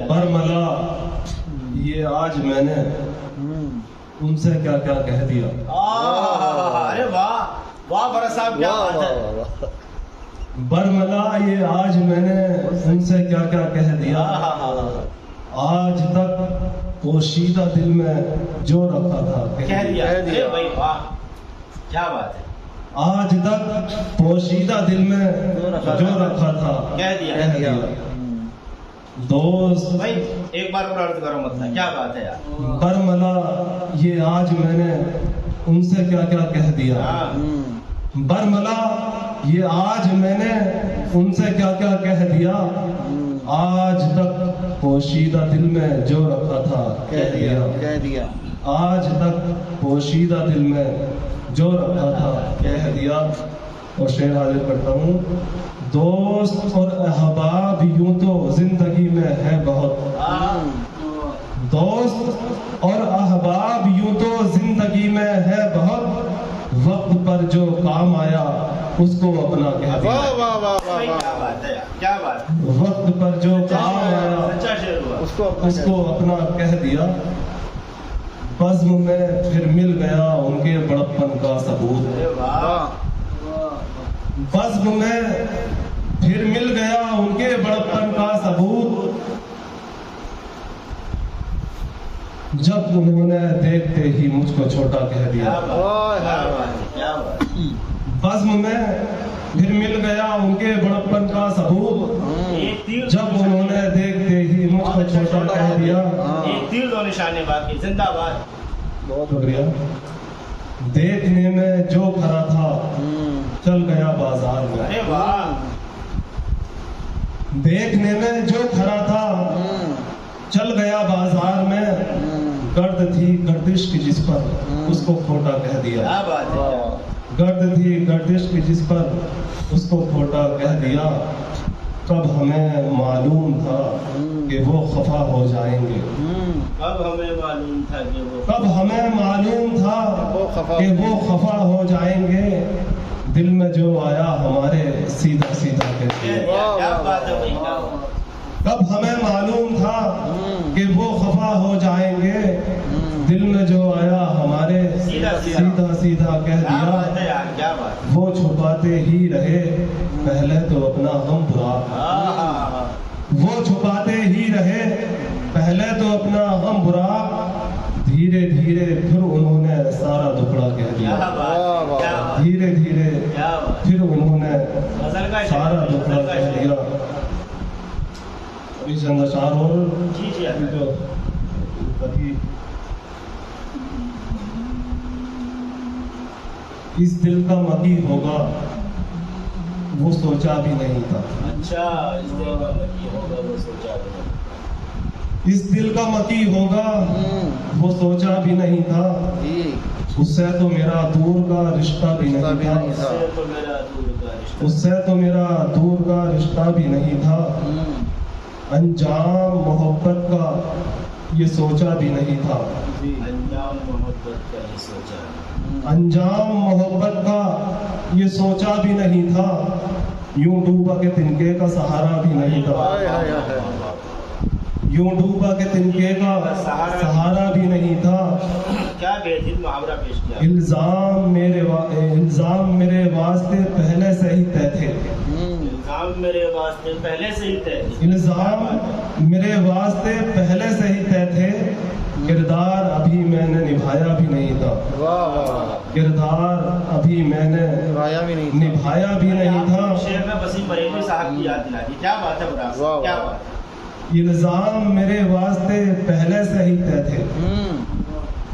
बरमला ये आज मैंने उनसे क्या क्या कह दिया। अरे वाह वाह बरस साहब, क्या बात है। बरमला ये आज मैंने उनसे क्या क्या कह दिया। आज तक पोशीदा दिल में जो रखा था कह दिया। अरे भाई वाह, क्या बात है। आज तक पोशीदा दिल में जो रखा था कह दिया। दोस्त भाई एक बार और अर्ज करो, मतलब क्या बात है यार। बरमला ये आज मैंने उनसे क्या क्या कह दिया। बरमला ये आज मैंने उनसे क्या क्या कह दिया। आज तक पोशीदा दिल में जो रखा था कह दिया। आज तक पोशीदा दिल में जो रखा था कह दिया। और शेर हाजिर करता हूँ। दोस्त और अहबाब यूं तो जिंदगी में है बहुत। दोस्त और अहबाब यूं तो जिंदगी में है बहुत। वक्त पर जो काम आया उसको अपना कह दिया। क्या बात है, क्या बात। वक्त पर जो काम आया उसको अपना कह दिया। बज़्म में फिर मिल गया उनके बड़प्पन का सबूत। बज़्म में फिर मिल गया उनके बड़प्पन का सबूत। जब उन्होंने देखते ही मुझको छोटा कह दिया। बज़्म में फिर मिल गया उनके बड़प्पन का सबूत। जब उन्होंने देखते ही मुझको छोटा कह दिया। एक तीर दो निशाने बाकी, जिंदाबाद। बहुत शुक्रिया। देखने में जो खरा था चल गया बाजार में। अरे वाह। देखने में जो खरा था चल गया बाजार में। गर्द थी गर्दिश की जिस पर उसको खोटा कह दिया। क्या बात है। गर्द थी गर्दिश की जिस पर उसको खोटा कह दिया। कब हमें मालूम था कि वो खफा हो जाएंगे। कब हमें मालूम था कि वो कब हमें मालूम था कि वो खफा हो जाएंगे। दिल में जो आया हमारे सीधा सीधा कहते। क्या बात है भाई, क्या बात। कब हमें मालूम था कि वो खफा हो जाएंगे। दिल में जो आया हमारे सीधा सीधा कह दिया। क्या बात। वो छुपाते ही रहे पहले तो अपना गम बुरा। वो छुपाते ही रहे पहले तो अपना गम बुरा। धीरे धीरे फिर उन्होंने सारा दुखड़ा कह दिया। धीरे धीरे फिर उन्होंने सारा दुखड़ा कह दिया। अभी चंद अशार और अभी जो इस दिल का मकी होगा वो सोचा भी नहीं था। अच्छा, इस दिल का मकी होगा वो सोचा भी नहीं। इस दिल का मकी होगा वो सोचा भी नहीं था। उससे तो मेरा दूर का रिश्ता भी नहीं था। उससे तो मेरा दूर का रिश्ता भी नहीं था। अंजाम मोहब्बत का ये सोचा भी नहीं था। अंजाम मोहब्बत का ये सोचा। अंजाम मोहब्बत का ये सोचा भी नहीं था। यूं डूबा के तिनके का सहारा भी नहीं था। यूं डूबा के तिनके का सहारा भी नहीं था। क्या बेहतरीन मुहावरा पेश किया। इल्जाम मेरे वास्ते पहले से ही तय थे। इल्जाम मेरे वास्ते पहले से ही तय। इल्जाम मेरे वास्ते पहले से ही तय थे। किरदार अभी मैंने निभाया भी नहीं था। किरदार अभी मैंने निभाया भी नहीं था। शेर में वसीम बरेलवी साहब की याद दिला दी। क्या बात है बुरा, क्या बात है। इल्जाम मेरे वास्ते पहले से ही तय थे।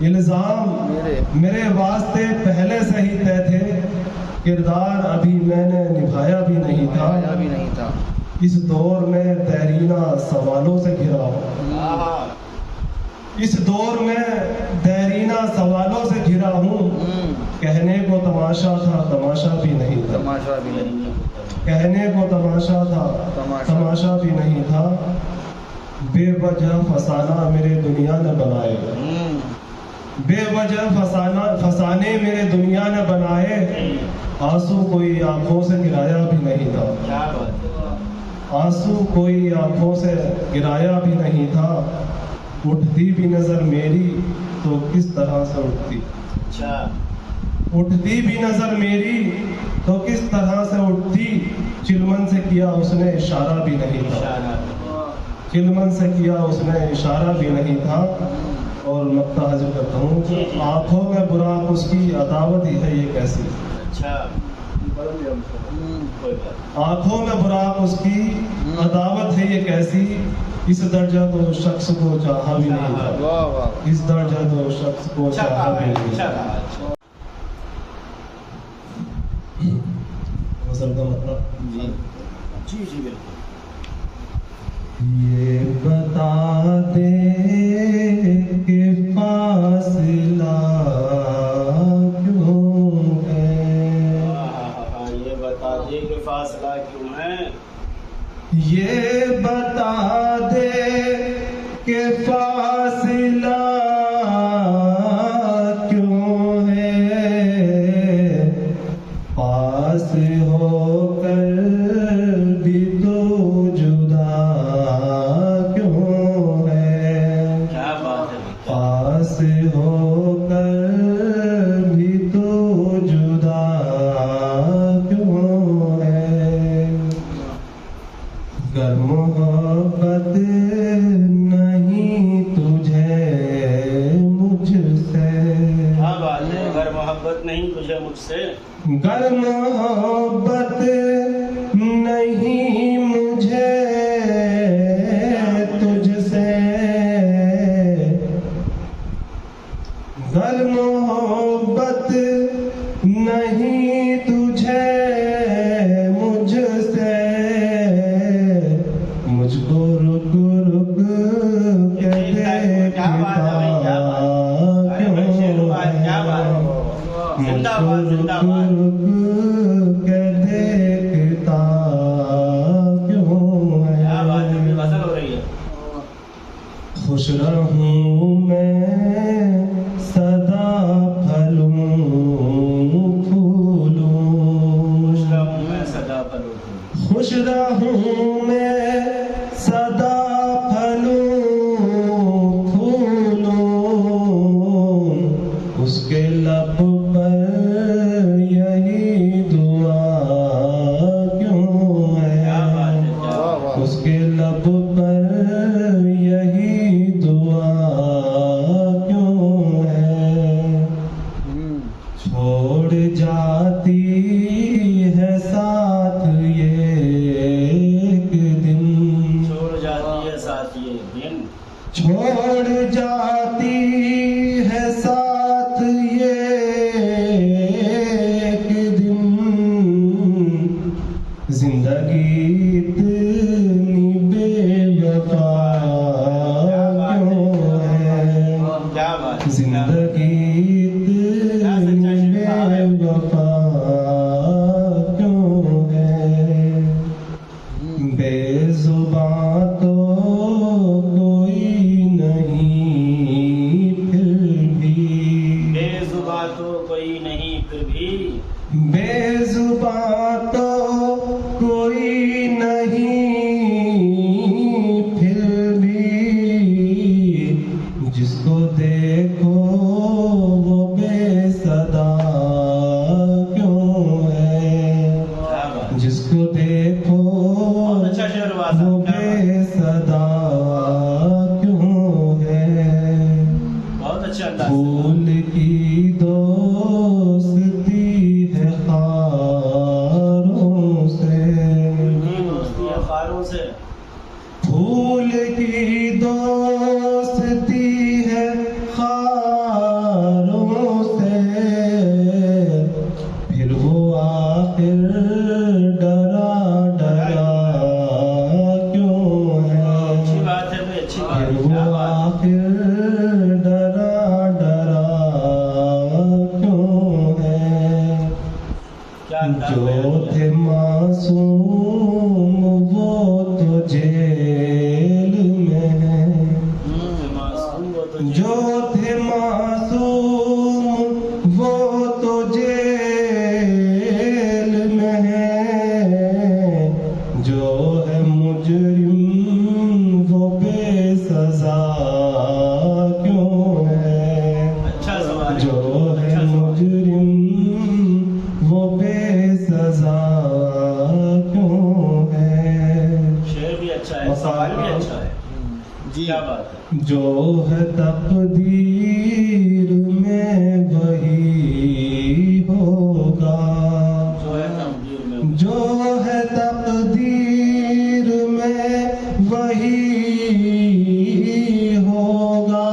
इल्जाम मेरे वास्ते पहले से ही तय थे। किरदार अभी मैंने निभाया भी नहीं था। इस दौर में तहरीना सवालों से घिरा हूँ। इस दौर में तहरीना सवालों से घिरा हूँ। कहने को तमाशा था तमाशा भी नहीं था। कहने को तमाशा था तमाशा भी नहीं था। बेवजह फसाना मेरे दुनिया ने बनाए। बेवजह फसाने मेरे दुनिया ने बनाए। आंसू कोई आंखों से गिराया भी नहीं था। आंसू कोई आंखों से गिराया भी नहीं था, उठती भी नजर मेरी तो किस तरह से उठती। अच्छा। उठती भी नजर मेरी तो किस तरह से उठती, चिलमन से किया उसने इशारा भी नहीं था। इशारा। चिलमन से किया उसने इशारा भी नहीं था। और मक्ता हाजिर करता हूँ, जी, जी। आंखों में बुराक उसकी अदावत ही है ये कैसी। अच्छा। कोई बात आंखों में बुराक उसकी अदावत है ये कैसी, इस दर्जा तो शख्स को चाहा भी नहीं था। वाह वाह। इस दर्जा तो शख्स को अच्छा चाहा कहा भी है, नहीं अच्छा था। कहा, अच्छा। गजल का मतलब जी जी जी बिल्कुल। ये बता दे कि फासला क्यों है, ये बता दे कि फासला क्यों है। ये बता दे कि फासला क्यों है, पास होकर भी तो जुदा क्यों है। क्या बात है। पास होकर भी तो जुदा क्यों है। गर मोहब्बत नहीं तुझे मुझसे, क्या बात है। अगर मोहब्बत नहीं तुझे मुझसे, गर मोहब्बत नहीं मुझे तुझसे, गर मोहब्बत नहीं तुझे मुझसे, मुझको रुक रुक के क्या बात है भाई, क्या बात है। अरे भाई शेरू भाई, क्या बात है। जिंदाबाद जिंदाबाद। के देखता क्यों क्या बात है, है। गजल हो रही है। खुश रहूं मैं सदा फलूं फूलूं, खुश रहूं मैं सदा फलूं। खुश रहूं मैं सदा फलूं फूलूं, उसके लब पर यही दुआ क्यों क्या बात है। है, क्या वाह बात वाह। उसके लब पर यही दुआ क्यों है। छोड़ जाती है साथ ये एक दिन, छोड़ जाती है साथ ये दिन। छोड़ जाती है साथ ये एक दिन, जिंदगी इतनी बेवफा क्यों है। क्या बात है। जिंदगी इतनी बेवफा क्यों है। बेजुबां तो कोई नहीं फिर भी, बेजुबां तो कोई नहीं फिर भी, बेजुबां तो कोई नहीं फिर भी, जिसको देखो वो बेसदा क्यों है। क्या बात है। जिसको देखो बहुत अच्छा शेर हुआ था। वो क्या बात है। बेसदा क्यों है। बहुत अच्छे अंदाज से। फूल की दोस्ती है खारों से, दोस्ती है खारों से। फूल की दोस्ती है खारों से, फिर वो आखिर डरा डरा क्यों अच्छी है। बात है भाई, अच्छी बात फिर है। वो क्या बात है। आखिर डरा डरा क्यों है। क्या अंदाज जो है। थे मासूम वो तो जेल में है, मासूम वो तो जो थे मासूम वो तो जेल में है, जो है सजा क्यों है। शेर भी अच्छा है, सवाल भी अच्छा है जी। क्या बात है। जो है तकदीर में वही होगा, जो है तकदीर में, जो है तकदीर में वही होगा।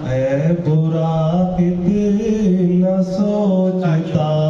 है बुरा कितना सोचता